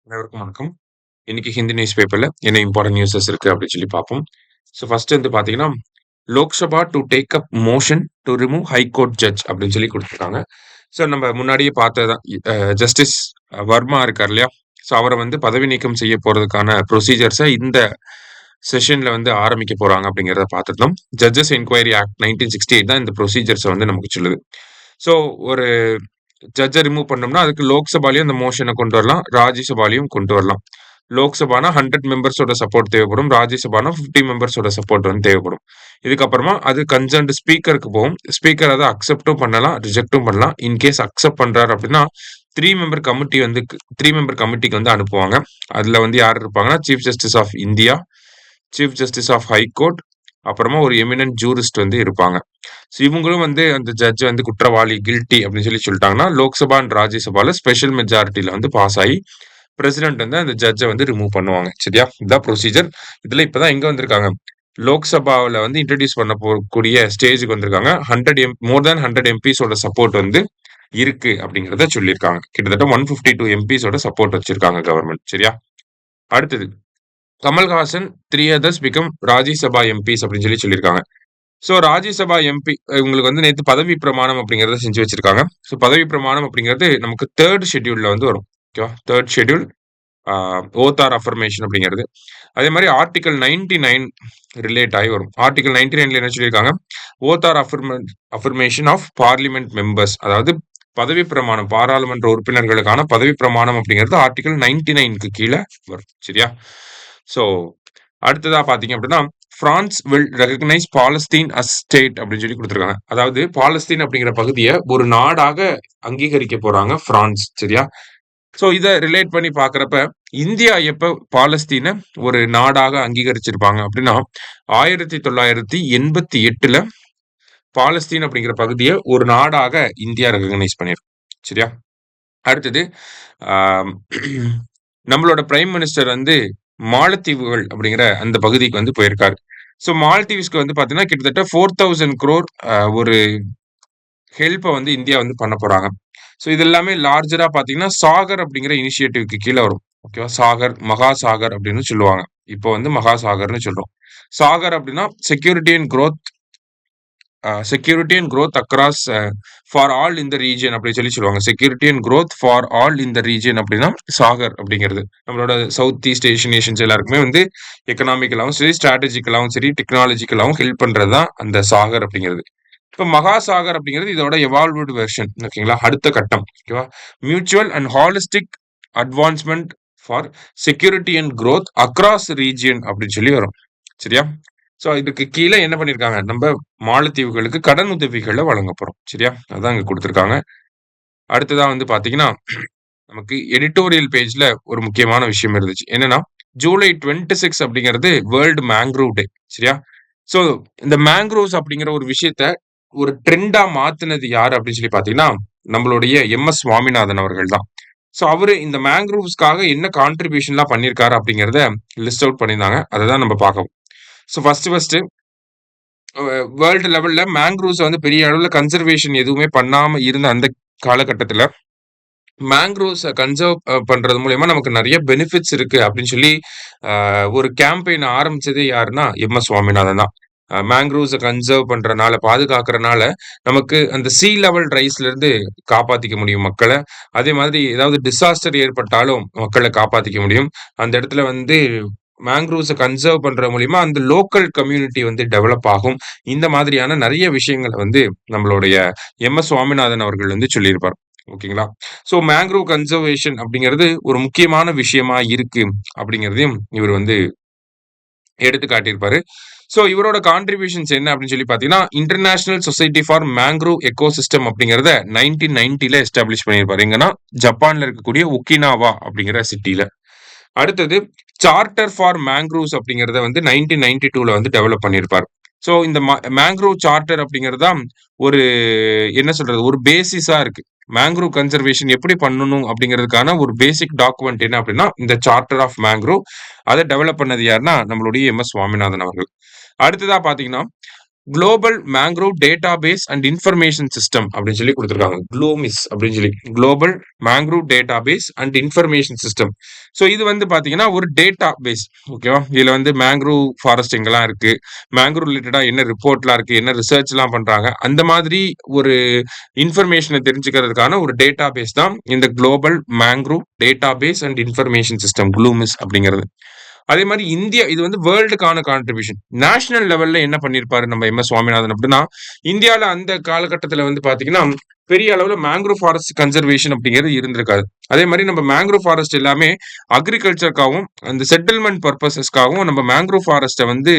அனைவருக்கும் வணக்கம். இன்னைக்கு ஹிந்தி நியூஸ் பேப்பர்ல என்ன இம்பார்ட்டன்ட் நியூஸஸ் இருக்கு அப்படின்னு சொல்லி பார்ப்போம். ஸோ ஃபர்ஸ்ட் வந்து பார்த்தீங்கன்னா, Lok Sabha to take up motion to remove high court judge அப்படின்னு சொல்லி குடுத்துருக்காங்க. ஸோ நம்ம முன்னாடியே பார்த்ததுதான். ஜஸ்டிஸ் வர்மா இருக்கார் இல்லையா? ஸோ அவர வந்து பதவி நீக்கம் செய்ய போறதுக்கான ப்ரொசீஜர்ஸ இந்த செஷன்ல வந்து ஆரம்பிக்க போறாங்க அப்படிங்கிறத பார்த்துருந்தோம். ஜட்ஜஸ் என்குயரி ஆக்ட் 1968 தான் இந்த ப்ரொசீஜர்ஸ வந்து நமக்கு சொல்லுது. ஸோ ஒரு ஜட்ஜ ரிமூவ் பண்ணோம்னா, அதுக்கு லோக்சபாலயும் அந்த மோஷன கொண்டு வரலாம். ராஜ்யசபாலயும் கொண்டு வரலாம். லோக்சபானா 100 மெம்பர்ஸோட சப்போர்ட் தேவைப்படும். ராஜ்யசபானா 50 மெம்பர்ஸோட சப்போர்ட் வந்து தேவைப்படும். இதுக்கப்புறமா அது கன்சர்ன்ட் ஸ்பீக்கருக்கு போகும். ஸ்பீக்கர் அத அக்செப்டும் பண்ணலாம், ரிஜெக்ட்டும் பண்ணலாம். இன் கேஸ் அக்செப்ட் பண்றாரு அப்படின்னா, 3 மெம்பர் கமிட்டிக்கு வந்து அனுப்புவாங்க. அதுல வந்து யார் இருப்பாங்கன்னா, chief justice of India, chief justice of high court, அப்புறமா ஒரு எமினன்ட் ஜூரிஸ்ட் வந்து இருப்பாங்க. ஸோ இவங்களும் வந்து அந்த ஜட்ஜ் வந்து குற்றவாளி கில்ட்டி அப்படின்னு சொல்லிட்டாங்கன்னா, லோக்சபா அண்ட் ராஜ்யசபால ஸ்பெஷல் மெஜாரிட்டில வந்து பாஸ் ஆயி பிரசிடென்ட் வந்து அந்த ஜட்ஜ வந்து ரிமூவ் பண்ணுவாங்க. சரியா? இதான் ப்ரொசீஜர். இதுல இப்பதான் எங்க வந்திருக்காங்க? லோக்சபாவுல வந்து இன்ட்ரோடியூஸ் பண்ண போகக்கூடிய ஸ்டேஜ்க்கு வந்திருக்காங்க. 100 மோர் தேன் 100 எம்பிஸோட சப்போர்ட் வந்து இருக்கு அப்படிங்கிறத சொல்லியிருக்காங்க. கிட்டத்தட்ட 152 எம்பிஸோட சப்போர்ட் வச்சிருக்காங்க கவர்மெண்ட். சரியா? அடுத்தது Kamal Haasan 3 others become Rajya Sabha MPs அப்படின்னு சொல்லியிருக்காங்க. ஸோ ராஜ்யசபா எம்பி இவங்களுக்கு வந்து நேத்து பதவி பிரமாணம் அப்படிங்கிறத செஞ்சு வச்சிருக்காங்க. ஸோ பதவி பிரமாணம் அப்படிங்கிறது நமக்கு 3 ஷெட்யூல்ல வந்து வரும். ஓகேவா? 3 ஷெட்யூல் ஓத் ஆர் அஃபர்மேஷன் அப்படிங்கிறது. அதே மாதிரி ஆர்டிகல் 99 ரிலேட் ஆகி வரும். ஆர்டிகல் 99ல என்ன சொல்லியிருக்காங்க? Oath or affirmation of parliament members, அதாவது பதவி பிரமாணம், பாராளுமன்ற உறுப்பினர்களுக்கான பதவி பிரமாணம் அப்படிங்கிறது ஆர்டிகல் 99க்கு கீழே வரும். சரியா? ஸோ அடுத்ததா பாத்தீங்க அப்படின்னா, France will recognize Palestine as state அப்படின்னு சொல்லி கொடுத்துருக்காங்க. அதாவது பாலஸ்தீன் அப்படிங்கிற பகுதியை ஒரு நாடாக அங்கீகரிக்க போறாங்க பிரான்ஸ். சரியா? சோ இத ரிலேட் பண்ணி பாக்குறப்ப, இந்தியா எப்ப பாலஸ்தீன ஒரு நாடாக அங்கீகரிச்சிருப்பாங்க அப்படின்னா, 1988ல பாலஸ்தீன் அப்படிங்கிற பகுதியை ஒரு நாடாக இந்தியா ரெகக்னைஸ் பண்ணிருக்கு. சரியா? அடுத்தது ஆம், நம்மளோட பிரைம் மினிஸ்டர் வந்து மாலத்தீவுகள் அப்படிங்கிற அந்த பகுதிக்கு வந்து போயிருக்காரு. சோ மாலத்தீவ்ஸ்க்கு வந்து பாத்தீங்கன்னா கிட்டத்தட்ட 4000 crore ஒரு ஹெல்ப்ப வந்து இந்தியா வந்து பண்ண போறாங்க. சோ இது எல்லாமே லார்ஜரா பாத்தீங்கன்னா, சாகர் அப்படிங்கிற இனிஷியேட்டிவ்க்கு கீழ வரும். ஓகேவா? சாகர், மகா சாகர் அப்படின்னு சொல்லுவாங்க. இப்போ வந்து மகா சாகர்ன்னு சொல்றோம். சாகர் அப்படின்னா security and growth across for all in the region அப்படின்னு சொல்லுவாங்க. Security and growth for all in the region அப்படின்னா சாகர் அப்படிங்கிறது. நம்மளோட சவுத் ஈஸ்ட் ஏஷியன் நேஷன்ஸ் எல்லாருக்குமே வந்து எக்கனாமிக்கலாவும் சரி, ஸ்ட்ராட்டஜிக்கலாவும் சரி, டெக்னாலஜிக்கலாவும் ஹெல்ப் பண்றதுதான் அந்த சாகர் அப்படிங்கிறது. இப்ப மகா சாகர் அப்படிங்கிறது இதோட எவால்வ்டு வெர்ஷன். ஓகேங்களா? அடுத்த கட்டம். ஓகேவா? Mutual and holistic advancement for security and growth across region அப்படின்னு சொல்லி வரும். சரியா? சோ இதுக்கு கீழ என்ன பண்ணிருக்காங்க? நம்ம மாலத்தீவுகளுக்கு கடன் உதவிகள வழங்க போறோம். சரியா? அதான் இங்க குடுத்திருக்காங்க. அடுத்ததா வந்து பாத்தீங்கன்னா, நமக்கு எடிட்டோரியல் பேஜ்ல ஒரு முக்கியமான விஷயம் இருந்துச்சு. என்னன்னா, ஜூலை 26 அப்படிங்கிறது வேர்ல்ட் மேங்க்ரோவ் டே. சரியா? சோ இந்த மேங்க்ரோவ்ஸ் அப்படிங்கிற ஒரு விஷயத்த ஒரு ட்ரெண்டா மாத்துனது யாரு அப்படின்னு சொல்லி பாத்தீங்கன்னா, நம்மளுடைய எம்.எஸ். சுவாமிநாதன் அவர்கள் தான். சோ அவரு இந்த மேங்க்ரோவ்ஸ்க்காக என்ன கான்ட்ரிபியூஷன்லாம் பண்ணியிருக்காரு அப்படிங்கிறத லிஸ்ட் அவுட் பண்ணியிருந்தாங்க. அததான் நம்ம பார்க்க சோ ஃபர்ஸ்ட் வேர்ல்டு லெவல்ல மேங்க்ரூவ்ஸ் வந்து பெரிய அளவுல கன்சர்வேஷன் எதுவுமே பண்ணாம இருந்த அந்த காலகட்டத்துல மேங்க்ரூவ்ஸ கன்சர்வ் பண்றது மூலியமா நமக்கு நிறைய பெனிஃபிட்ஸ் இருக்கு அப்படின்னு சொல்லி ஒரு கேம்பெயின் ஆரம்பிச்சதே யாருன்னா எம்.எஸ். சுவாமிநாதன் தான். மேங்க்ரூவ்ஸ கன்சர்வ் பண்றனால, பாதுகாக்கறனால நமக்கு அந்த சீ லெவல் ரைஸ்ல இருந்து காப்பாத்திக்க முடியும் மக்கள. அதே மாதிரி ஏதாவது டிசாஸ்டர் ஏற்பட்டாலும் மக்கள காப்பாத்திக்க முடியும். அந்த இடத்துல வந்து மேங்க்ரூவ்ஸ கன்சர்வ் பண்ற மூலியமா அந்த லோக்கல் கம்யூனிட்டி வந்து டெவலப் ஆகும். இந்த மாதிரியான நிறைய விஷயங்கள வந்து நம்மளுடைய எம்.எஸ். சுவாமிநாதன் அவர்கள் வந்து சொல்லியிருப்பார். ஓகேங்களா? சோ மேங்க்ரோவ் கன்சர்வேஷன் அப்படிங்கிறது ஒரு முக்கியமான விஷயமா இருக்கு அப்படிங்கிறதையும் இவர் வந்து எடுத்து காட்டியிருப்பாரு. சோ இவரோட கான்ட்ரிபியூஷன்ஸ் என்ன அப்படின்னு சொல்லி பாத்தீங்கன்னா, international society for mangrove ecosystem அப்படிங்கிறத 1990ல எஸ்டாப்ளிஷ் பண்ணியிருப்பாரு. எங்கன்னா ஜப்பான்ல இருக்கக்கூடிய ஒக்கினாவா அப்படிங்கிற சிட்டில. அடுத்தது சார்ட்டர் ஃபார் மேங்க்ரூவ்ஸ் அப்படிங்கிறத வந்து 1992ல வந்து டெவலப் பண்ணியிருப்பாரு. சோ இந்த மேங்க்ரோவ் சார்ட்டர் அப்படிங்கிறது தான் ஒரு என்ன சொல்றது? ஒரு பேசிஸா இருக்கு. மேங்க்ரோவ் கன்சர்வேஷன் எப்படி பண்ணணும் அப்படிங்கிறதுக்கான ஒரு பேசிக் டாக்குமெண்ட் என்ன அப்படின்னா, இந்த சார்ட்டர் ஆஃப் மேங்க்ரோவ். அத டெவலப் பண்ணது யாருன்னா, நம்மளுடைய எம்.எஸ். சுவாமிநாதன் அவர்கள். அடுத்ததா பாத்தீங்கன்னா, global mangrove database and information system அப்படின்னு சொல்லி கொடுத்துருக்காங்க. குளோமிஸ் அப்படின்னு சொல்லி global mangrove database and information system. So இது வந்து பாத்தீங்கன்னா ஒரு டேட்டா பேஸ். ஓகேவா? இதுல வந்து மேங்க்ரோவ் ஃபாரஸ்ட் எங்கெல்லாம் இருக்கு, மேங்க்ரோவ் ரிலேட்டடா என்ன ரிப்போர்ட்லாம் இருக்கு, என்ன ரிசர்ச் எல்லாம் பண்றாங்க, அந்த மாதிரி ஒரு இன்ஃபர்மேஷனை தெரிஞ்சுக்கிறதுக்கான ஒரு டேட்டா பேஸ் தான் இந்த global mangrove database and information system GLOMIS அப்படிங்கிறது. அதே மாதிரி இந்தியா இது வந்து வேர்ல்டுக்கான கான்ட்ரிபியூஷன். நேஷனல் லெவல்ல என்ன பண்ணிருப்பாரு நம்ம எம்.எஸ். சுவாமிநாதன் அப்படின்னா, இந்தியால அந்த காலகட்டத்துல வந்து பாத்தீங்கன்னா பெரிய அளவுல மேங்க்ரோவ் ஃபாரஸ்ட் கன்சர்வேஷன் அப்படிங்கிறது இருந்திருக்காது. அதே மாதிரி நம்ம மேங்க்ரோவ் ஃபாரஸ்ட் எல்லாமே அக்ரிகல்ச்சருக்காகவும் அந்த செட்டில்மெண்ட் பர்பசஸ்க்காகவும் நம்ம மேங்க்ரோவ் ஃபாரஸ்ட்டை வந்து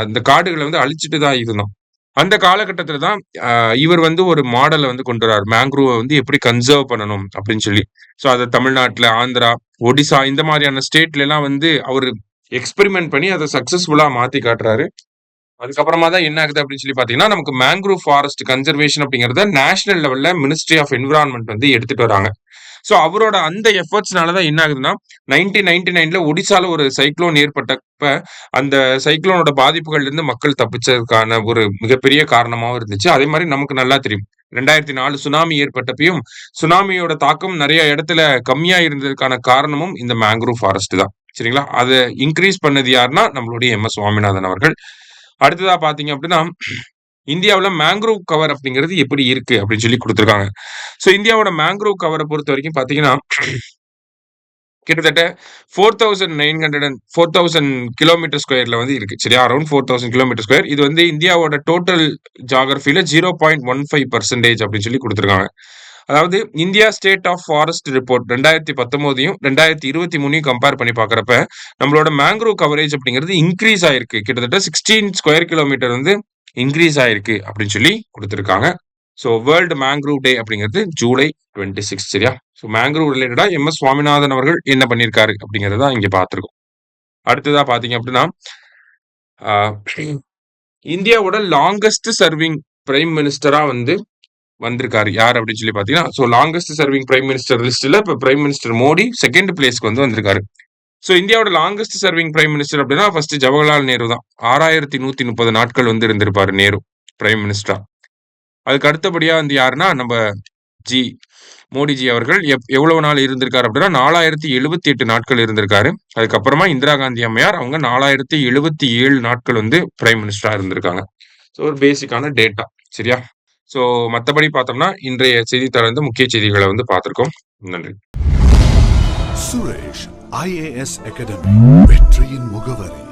அந்த காடுகளை வந்து அழிச்சிட்டு தான் இருந்தோம். அந்த காலகட்டத்துல தான் இவர் வந்து ஒரு மாடலை வந்து கொண்டு வர்றாரு. மேங்க்ரோவை வந்து எப்படி கன்சர்வ் பண்ணணும் அப்படின்னு சொல்லி. ஸோ அதை தமிழ்நாட்டுல, ஆந்திரா, ஒடிசா இந்த மாதிரியான ஸ்டேட்ல எல்லாம் வந்து அவரு எக்ஸ்பெரிமெண்ட் பண்ணி அதை சக்சஸ்ஃபுல்லா மாத்தி காட்டுறாரு. அதுக்கப்புறமா தான் என்ன ஆகுது அப்படின்னு சொல்லி பாத்தீங்கன்னா, நமக்கு மேங்க்ரோவ் ஃபாரஸ்ட் கன்சர்வேஷன் அப்படிங்கறத நேஷனல் லெவல்ல மினிஸ்ட்ரி ஆஃப் என்விரான்மெண்ட் வந்து எடுத்துட்டு வராங்க. ஸோ அவரோட அந்த எஃபர்ட்ஸ்னால தான் என்ன ஆகுதுன்னா 1999ல ஒடிசால ஒரு சைக்ளோன் ஏற்பட்டப்ப அந்த சைக்ளோனோட பாதிப்புகள்ல இருந்து மக்கள் தப்பிச்சதுக்கான ஒரு மிகப்பெரிய காரணமாவும் இருந்துச்சு. அதே மாதிரி நமக்கு நல்லா தெரியும் 2004 சுனாமி ஏற்பட்டப்பயும் சுனாமியோட தாக்கம் நிறைய இடத்துல கம்மியா இருந்ததுக்கான காரணமும் இந்த மேங்க்ரோவ் ஃபாரஸ்ட் தான். சரிங்களா? அதை இன்க்ரீஸ் பண்ணது யாருன்னா நம்மளுடைய எம்.எஸ். சுவாமிநாதன் அவர்கள். அடுத்ததா பாத்தீங்க அப்படின்னா இந்தியாவுல மேங்க்ரோவ் கவர் அப்படிங்கிறது எப்படி இருக்கு அப்படின்னு சொல்லி கொடுத்துருக்காங்க. ஸோ இந்தியாவோட மேங்க்ரோவ் கவரை பொறுத்த வரைக்கும் பாத்தீங்கன்னா கிட்டத்தட்ட 4,000 கிலோமீட்டர் ஸ்கொயர்ல வந்து இருக்கு. சரியா? Around 4,000 kilometre square. இது வந்து இந்தியாவோட டோட்டல் ஜியோகிராஃபில 0.15% அப்படின்னு சொல்லி கொடுத்துருக்காங்க. அதாவது India state of forest report 2019 2023 compare பண்ணி பாக்குறப்ப நம்மளோட மேங்க்ரோவ் கவரேஜ் அப்படிங்கிறது இன்க்ரீஸ் ஆயிருக்கு. கிட்டத்தட்ட 16 ஸ்கொயர் கிலோமீட்டர் வந்து இன்க்ரீஸ் ஆயிருக்கு அப்படின்னு சொல்லி கொடுத்துருக்காங்க. ஸோ வேர்ல்டு மேங்க்ரோவ் டே அப்படிங்கிறது ஜூலை 26. சரியா? ஸோ மேங்க்ரோவ் ரிலேட்டடா எம்.எஸ். சுவாமிநாதன் அவர்கள் என்ன பண்ணியிருக்காரு அப்படிங்கறத இங்க பார்த்திருக்கோம். அடுத்ததா பாத்தீங்க அப்படின்னா இந்தியாவோட லாங்கஸ்ட் சர்விங் பிரைம் மினிஸ்டரா வந்து வந்திருக்காரு யார் அப்படின்னு சொல்லி பாத்தீங்கன்னா, so longest serving prime minister லிஸ்ட்ல இப்ப பிரைம் மினிஸ்டர் மோடி செகண்ட் பிளேஸ்க்கு வந்து வந்திருக்காரு. ஸோ இந்தியாவோட லாங்கஸ்ட் சர்விங் பிரைம் மினிஸ்டர் அப்படின்னா ஃபர்ஸ்ட் ஜவஹர்லால் நேரு தான். 6130 நாட்கள் வந்து இருந்திருப்பாரு நேரு பிரைம் மினிஸ்டரா. அதுக்கு அடுத்தபடியா வந்து யாருன்னா நம்ம மோடிஜி அவர்கள் எவ்வளவு நாள் இருந்திருக்காரு அப்படின்னா 4078 நாட்கள் இருந்திருக்காரு. அதுக்கப்புறமா இந்திரா காந்தி அம்மையார் அவங்க 4077 நாட்கள் வந்து பிரைம் மினிஸ்டரா இருந்திருக்காங்க. ஸோ ஒரு பேசிக்கான டேட்டா. சரியா? ஸோ மற்றபடி பார்த்தோம்னா இன்றைய செய்தித்தாள் வந்து முக்கிய செய்திகளை வந்து பார்த்திருக்கோம். நன்றி. சுரேஷ் IAS அகாடமி வெற்றியின் முகவரி.